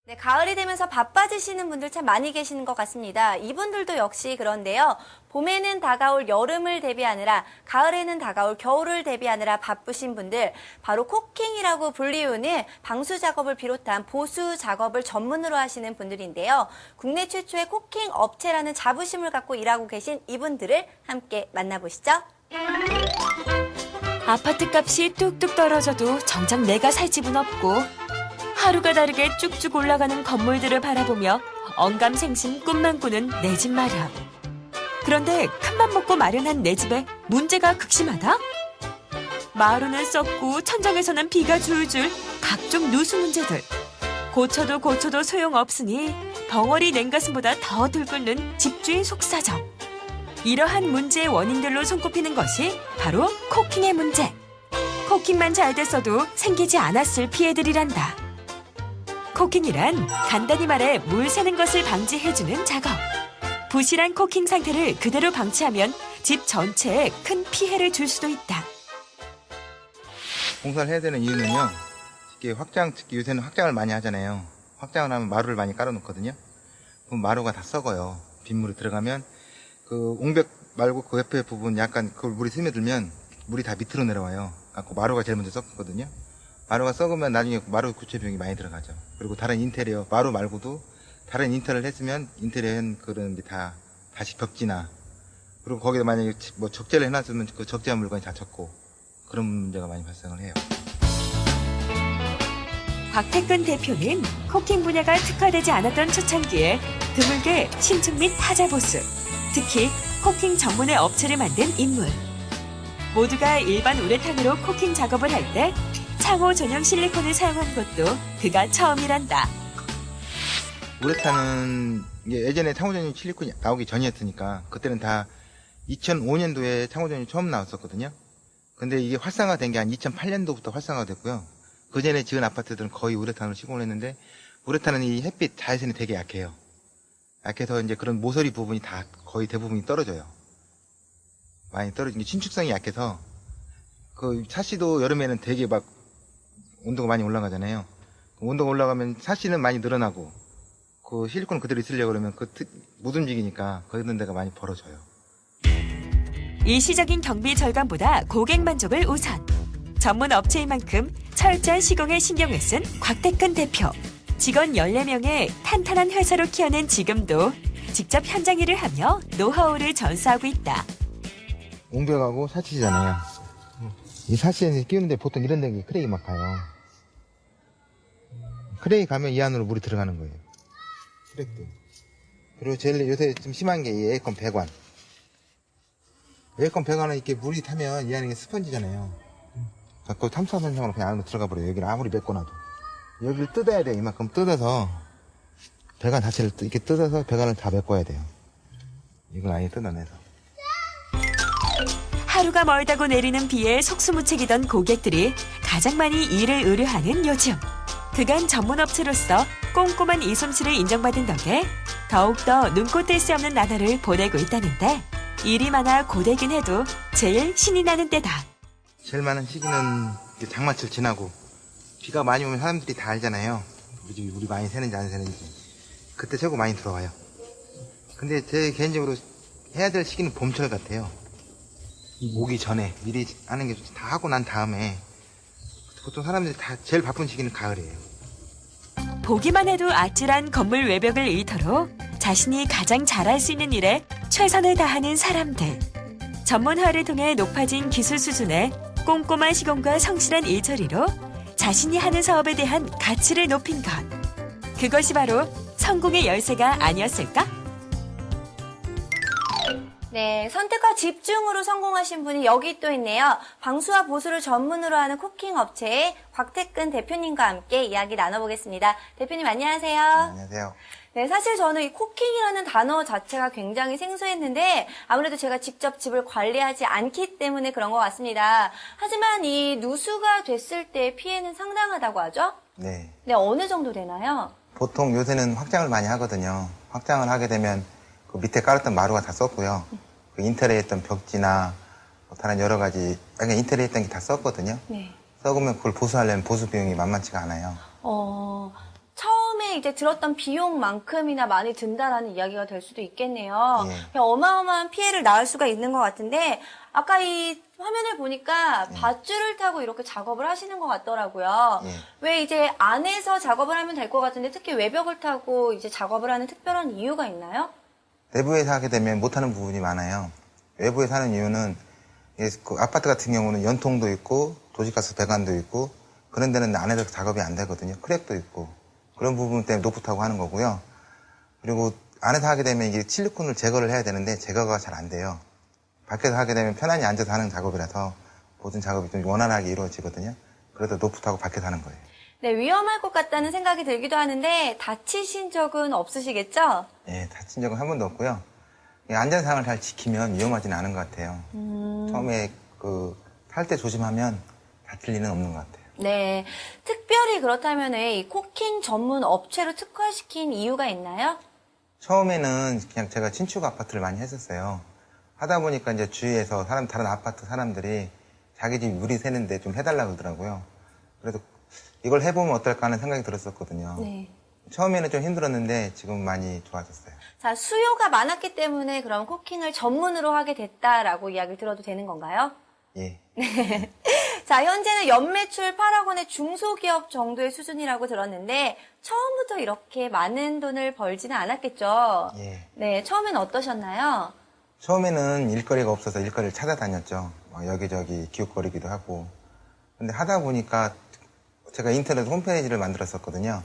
네, 가을이 되면서 바빠지시는 분들 참 많이 계시는 것 같습니다. 이분들도 역시 그런데요. 봄에는 다가올 여름을 대비하느라, 가을에는 다가올 겨울을 대비하느라 바쁘신 분들, 바로 코킹이라고 불리우는 방수 작업을 비롯한 보수 작업을 전문으로 하시는 분들인데요. 국내 최초의 코킹 업체라는 자부심을 갖고 일하고 계신 이분들을 함께 만나보시죠. 아파트 값이 뚝뚝 떨어져도 정작 내가 살 집은 없고 하루가 다르게 쭉쭉 올라가는 건물들을 바라보며 언감생심 꿈만 꾸는 내 집 마련. 그런데 큰맘 먹고 마련한 내 집에 문제가 극심하다? 마루는 썩고 천정에서는 비가 줄줄, 각종 누수 문제들. 고쳐도 소용없으니 벙어리 냉가슴보다 더 들끓는 집주인 속사정. 이러한 문제의 원인들로 손꼽히는 것이 바로 코킹의 문제. 코킹만 잘 됐어도 생기지 않았을 피해들이란다. 코킹이란 간단히 말해 물 새는 것을 방지해주는 작업. 부실한 코킹 상태를 그대로 방치하면 집 전체에 큰 피해를 줄 수도 있다. 공사를 해야 되는 이유는요. 특히 요새는 확장을 많이 하잖아요. 확장을 하면 마루를 많이 깔아놓거든요. 그럼 마루가 다 썩어요. 빗물이 들어가면 그 옹벽 말고 그 옆에 부분 약간 그 물이 스며들면 물이 다 밑으로 내려와요. 그 마루가 제일 먼저 썩거든요. 마루가 썩으면 나중에 마루 교체 비용이 많이 들어가죠. 그리고 다른 인테리어, 마루 말고도 다른 인테리어를 했으면 인테리어는 그런 게 다 다시 벽지나, 그리고 거기에 만약에 뭐 적재를 해놨으면 그 적재한 물건이 다 젖고 그런 문제가 많이 발생을 해요. 곽태근 대표는 코킹 분야가 특화되지 않았던 초창기에 드물게 신축 및 타자 보수, 특히 코킹 전문의 업체를 만든 인물. 모두가 일반 우레탄으로 코킹 작업을 할 때 창호 전용 실리콘을 사용한 것도 그가 처음이란다. 우레탄은 이게 예전에 창호전용 실리콘이 나오기 전이었으니까 그때는 다 2005년도에 창호전용이 처음 나왔었거든요. 근데 이게 활성화된 게 한 2008년도부터 활성화됐고요. 그 전에 지은 아파트들은 거의 우레탄으로 시공을 했는데, 우레탄은 이 햇빛 자외선이 되게 약해요. 약해서 이제 그런 모서리 부분이 다 거의 대부분이 떨어져요. 많이 떨어진 게 신축성이 약해서 그 샤시도 여름에는 되게 막 온도가 많이 올라가잖아요. 온도가 올라가면 샤시는 많이 늘어나고 그 실리콘 그대로 있으려고 그러면 못 움직이니까 그런 데가 많이 벌어져요. 일시적인 경비 절감보다 고객 만족을 우선. 전문 업체인 만큼 철저한 시공에 신경을 쓴 곽태근 대표. 직원 14명의 탄탄한 회사로 키워낸 지금도 직접 현장 일을 하며 노하우를 전수하고 있다. 옹벽하고 샤시잖아요. 이 샤시에 끼우는데 보통 이런 데 크레이 막 가요. 크레이 가면 이 안으로 물이 들어가는 거예요. 크랙도. 그리고 제일 요새 좀 심한 게 이 에어컨 배관. 에어컨 배관은 이렇게 물이 타면 이 안에 스펀지잖아요. 자꾸 탐사선상으로 그냥 안으로 들어가 버려요. 여기를 아무리 메꿔놔도. 여기를 뜯어야 돼요. 이만큼 뜯어서 배관 자체를 이렇게 뜯어서 배관을 다 메꿔야 돼요. 이걸 아예 뜯어내서. 하루가 멀다고 내리는 비에 속수무책이던 고객들이 가장 많이 일을 의뢰하는 요즘. 그간 전문업체로서 꼼꼼한 이솜씨를 인정받은 덕에 더욱더 눈코 뗄 수 없는 나날을 보내고 있다는데, 일이 많아 고되긴 해도 제일 신이 나는 때다. 제일 많은 시기는 장마철 지나고 비가 많이 오면 사람들이 다 알잖아요. 물이 많이 새는지 안 새는지. 그때 최고 많이 들어와요. 근데 제 개인적으로 해야 될 시기는 봄철 같아요. 오기 전에 미리 하는 게 다 하고 난 다음에, 보통 사람들이 다 제일 바쁜 시기는 가을이에요. 보기만 해도 아찔한 건물 외벽을 일터로 자신이 가장 잘할 수 있는 일에 최선을 다하는 사람들. 전문화를 통해 높아진 기술 수준에 꼼꼼한 시공과 성실한 일처리로 자신이 하는 사업에 대한 가치를 높인 것. 그것이 바로 성공의 열쇠가 아니었을까? 네, 선택과 집중으로 성공하신 분이 여기 또 있네요. 방수와 보수를 전문으로 하는 코킹 업체의 곽태근 대표님과 함께 이야기 나눠보겠습니다. 대표님 안녕하세요. 안녕하세요. 네, 사실 저는 이 코킹이라는 단어 자체가 굉장히 생소했는데 아무래도 제가 직접 집을 관리하지 않기 때문에 그런 것 같습니다. 하지만 이 누수가 됐을 때 피해는 상당하다고 하죠? 네. 네, 어느 정도 되나요? 보통 요새는 확장을 많이 하거든요. 확장을 하게 되면 그 밑에 깔았던 마루가 다 썼고요. 그 인테리어 했던 벽지나 뭐 다른 여러 가지, 인테리어 했던 게 다 썼거든요. 네. 썩으면 그걸 보수하려면 보수 비용이 만만치가 않아요. 처음에 처음에 이제 들었던 비용만큼이나 많이 든다라는 이야기가 될 수도 있겠네요. 예. 그냥 어마어마한 피해를 낳을 수가 있는 것 같은데 아까 이 화면을 보니까 밧줄을 타고 이렇게 작업을 하시는 것 같더라고요. 예. 왜 이제 안에서 작업을 하면 될 것 같은데 특히 외벽을 타고 이제 작업을 하는 특별한 이유가 있나요? 내부에서 하게 되면 못하는 부분이 많아요. 외부에서 하는 이유는 그 아파트 같은 경우는 연통도 있고 도시가스 배관도 있고 그런 데는 안에서 작업이 안 되거든요. 크랙도 있고 그런 부분 때문에 노프타고 하는 거고요. 그리고 안에서 하게 되면 이게 실리콘을 제거를 해야 되는데 제거가 잘 안 돼요. 밖에서 하게 되면 편안히 앉아서 하는 작업이라서 모든 작업이 좀 원활하게 이루어지거든요. 그래서 노프타고 밖에서 하는 거예요. 네, 위험할 것 같다는 생각이 들기도 하는데 다치신 적은 없으시겠죠? 예, 다친 적은 한 번도 없고요. 안전사항을 잘 지키면 위험하지는 않은 것 같아요. 처음에 탈 때 조심하면 다칠 리는 없는 것 같아요. 네, 특별히 그렇다면 이 코킹 전문 업체로 특화시킨 이유가 있나요? 처음에는 그냥 제가 신축 아파트를 많이 했었어요. 하다 보니까 이제 주위에서 다른 아파트 사람들이 자기 집 유리 새는데 좀 해달라고 그러더라고요. 그래서 이걸 해보면 어떨까 하는 생각이 들었었거든요. 네. 처음에는 좀 힘들었는데 지금 많이 좋아졌어요. 자, 수요가 많았기 때문에 그럼 코킹을 전문으로 하게 됐다라고 이야기를 들어도 되는 건가요? 예. 자, 현재는 연매출 8억 원의 중소기업 정도의 수준이라고 들었는데 처음부터 이렇게 많은 돈을 벌지는 않았겠죠? 예. 네, 처음엔 어떠셨나요? 처음에는 일거리가 없어서 일거리를 찾아다녔죠. 막 여기저기 기웃거리기도 하고. 근데 하다 보니까 제가 인터넷 홈페이지를 만들었었거든요.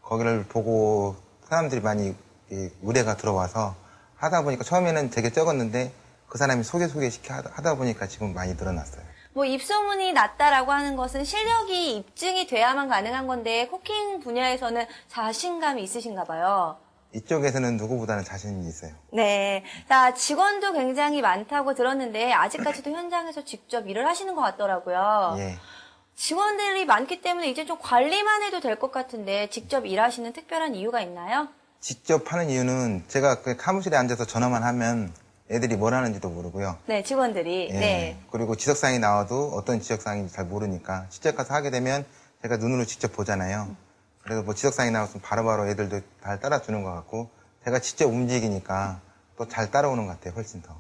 거기를 보고 사람들이 많이 의뢰가 들어와서 하다 보니까 처음에는 되게 적었는데 그 사람이 소개시켜 하다 보니까 지금 많이 늘어났어요. 뭐 입소문이 났다라고 하는 것은 실력이 입증이 돼야만 가능한 건데 코킹 분야에서는 자신감이 있으신가 봐요. 이쪽에서는 누구보다는 자신이 있어요. 네. 자, 직원도 굉장히 많다고 들었는데 아직까지도 현장에서 직접 일을 하시는 것 같더라고요. 예. 직원들이 많기 때문에 이제 좀 관리만 해도 될 것 같은데 직접 일하시는 특별한 이유가 있나요? 직접 하는 이유는 제가 그 사무실에 앉아서 전화만 하면 애들이 뭘 하는지도 모르고요. 네, 직원들이. 예. 네. 그리고 지적사항이 나와도 어떤 지적사항인지 잘 모르니까 직접 가서 하게 되면 제가 눈으로 직접 보잖아요. 그래서 뭐 지적사항이 나왔으면 바로바로 애들도 잘 따라주는 것 같고 제가 직접 움직이니까 또 잘 따라오는 것 같아요. 훨씬 더.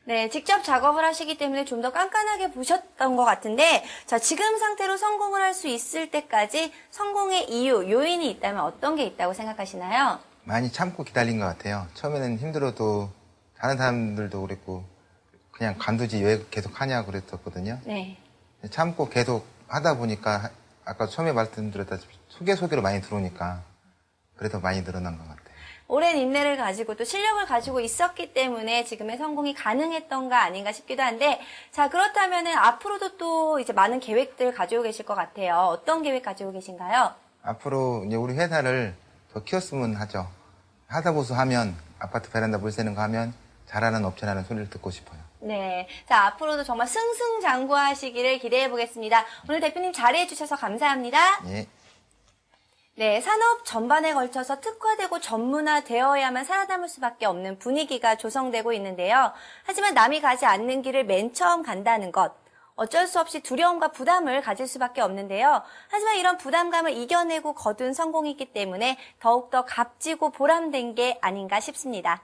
네, 직접 작업을 하시기 때문에 좀 더 깐깐하게 보셨던 것 같은데, 자, 지금 상태로 성공을 할 수 있을 때까지 성공의 이유, 요인이 있다면 어떤 게 있다고 생각하시나요? 많이 참고 기다린 것 같아요. 처음에는 힘들어도 다른 사람들도 그랬고 그냥 관두지 왜 계속 하냐고 그랬었거든요. 네. 참고 계속 하다 보니까 아까 처음에 말씀드렸다시피 소개로 많이 들어오니까 그래서 많이 늘어난 것 같아요. 오랜 인내를 가지고 또 실력을 가지고 있었기 때문에 지금의 성공이 가능했던가 아닌가 싶기도 한데, 자, 그렇다면은 앞으로도 또 이제 많은 계획들 가지고 계실 것 같아요. 어떤 계획 가지고 계신가요? 앞으로 이제 우리 회사를 더 키웠으면 하죠. 하다보수하면 아파트 베란다 물 새는 거 하면 잘하는 업체라는 소리를 듣고 싶어요. 네. 자, 앞으로도 정말 승승장구하시기를 기대해 보겠습니다. 오늘 대표님 자리해 주셔서 감사합니다. 예. 네, 산업 전반에 걸쳐서 특화되고 전문화되어야만 살아남을 수밖에 없는 분위기가 조성되고 있는데요. 하지만 남이 가지 않는 길을 맨 처음 간다는 것, 어쩔 수 없이 두려움과 부담을 가질 수밖에 없는데요. 하지만 이런 부담감을 이겨내고 거둔 성공이기 때문에 더욱더 값지고 보람된 게 아닌가 싶습니다.